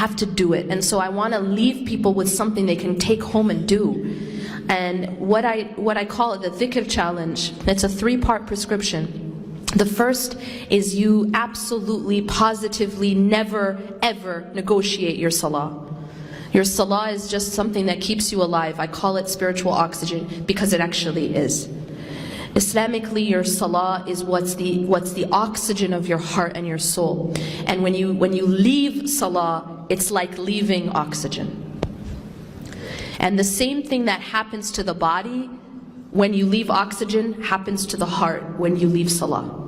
have to do it. And so I want to leave people with something they can take home and do. And what I call it the Zikkar challenge. It's a 3-part prescription. The first is you absolutely, positively never, ever negotiate your Salah. Your Salah is just something that keeps you alive. I call it spiritual oxygen because it actually is. Islamically, your Salah is what's the oxygen of your heart and your soul. And when you leave Salah, it's like leaving oxygen. And the same thing that happens to the body when you leave oxygen happens to the heart when you leave Salah.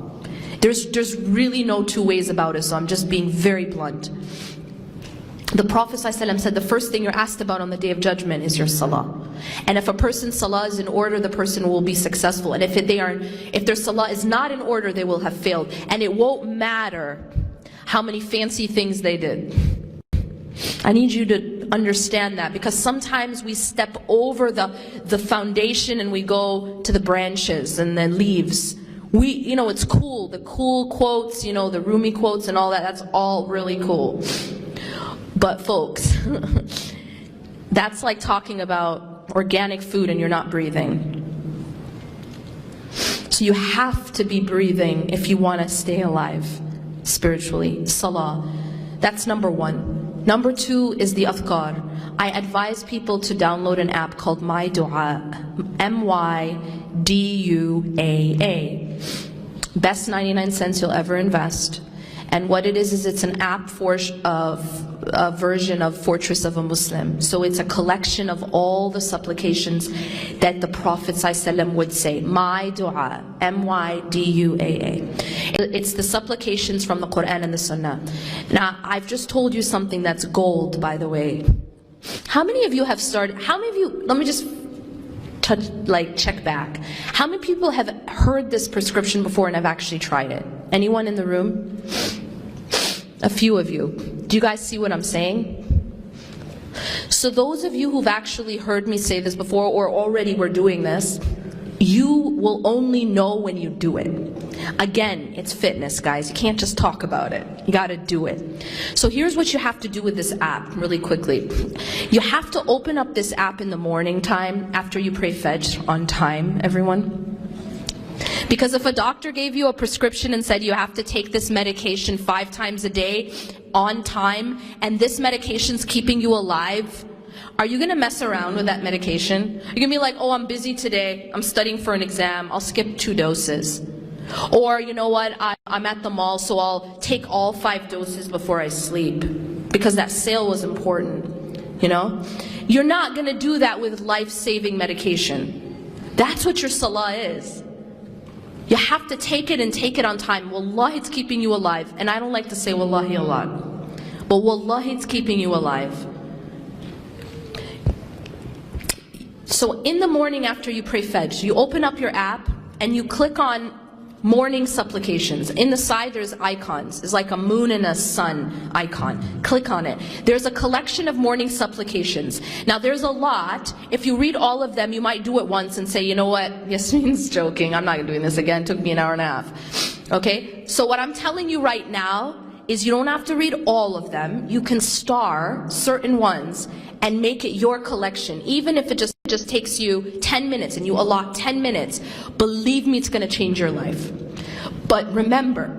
There's really no two ways about it, so I'm just being very blunt. The Prophet ﷺ said the first thing you're asked about on the Day of Judgment is your Salah. And if a person's Salah is in order, the person will be successful. And if their Salah is not in order, they will have failed. And it won't matter how many fancy things they did. I need you to understand that, because sometimes we step over the foundation and we go to the branches and the leaves. It's cool, the cool quotes, the Rumi quotes and all that, that's all really cool. But folks, that's like talking about organic food and you're not breathing. So you have to be breathing if you want to stay alive spiritually. Salah, that's number 1. Number 2 is the Azkar. I advise people to download an app called My Dua, MYDUAA. Best 99 cents you'll ever invest. And what it is it's an app for a version of Fortress of a Muslim. So it's a collection of all the supplications that the Prophet ﷺ would say. My Dua, MYDUAA. It's the supplications from the Quran and the Sunnah. Now, I've just told you something that's gold, by the way. How many of you have started, let me just check back. How many people have heard this prescription before and have actually tried it? Anyone in the room? A few of you. Do you guys see what I'm saying? So those of you who've actually heard me say this before or already were doing this, you will only know when you do it. Again, it's fitness, guys. You can't just talk about it. You gotta do it. So here's what you have to do with this app really quickly. You have to open up this app in the morning time after you pray Fajr on time, everyone. Because if a doctor gave you a prescription and said you have to take this medication 5 times a day on time, and this medication's keeping you alive, are you gonna mess around with that medication? You're gonna be like, oh, I'm busy today, I'm studying for an exam, I'll skip 2 doses. Or, you know what, I'm at the mall, so I'll take all 5 doses before I sleep, because that sale was important, You're not gonna do that with life-saving medication. That's what your Salah is. You have to take it and take it on time. Wallahi, it's keeping you alive. And I don't like to say Wallahi a lot, but Wallahi, it's keeping you alive. So in the morning after you pray Fajr, you open up your app and you click on morning supplications. In the side there's icons. It's like a moon and a sun icon. Click on it. There's a collection of morning supplications. Now there's a lot. If you read all of them, you might do it once and say, you know what, Yasmin's joking, I'm not doing this again, it took me an hour and a half. Okay, so what I'm telling you right now is you don't have to read all of them. You can star certain ones and make it your collection, even if it just takes you 10 minutes and you allot 10 minutes. Believe me, it's going to change your life. But remember,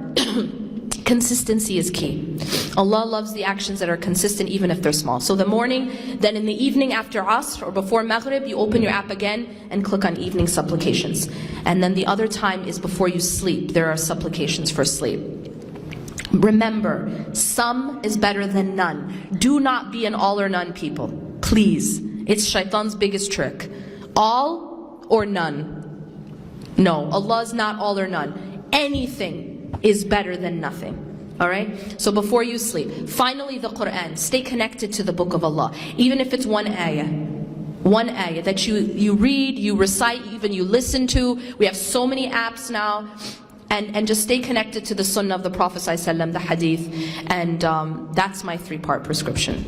consistency is key. Allah loves the actions that are consistent even if they're small. So the morning, then in the evening after Asr or before Maghrib, you open your app again and click on evening supplications. And then the other time is before you sleep. There are supplications for sleep. Remember, some is better than none. Do not be an all or none people. Please. It's shaitan's biggest trick. All or none. No, Allah is not all or none. Anything is better than nothing. Alright? So before you sleep. Finally, the Quran. Stay connected to the book of Allah. Even if it's one ayah. One ayah that you read, you recite, even you listen to. We have so many apps now. And just stay connected to the sunnah of the Prophet ﷺ, the hadith, and that's my 3-part prescription.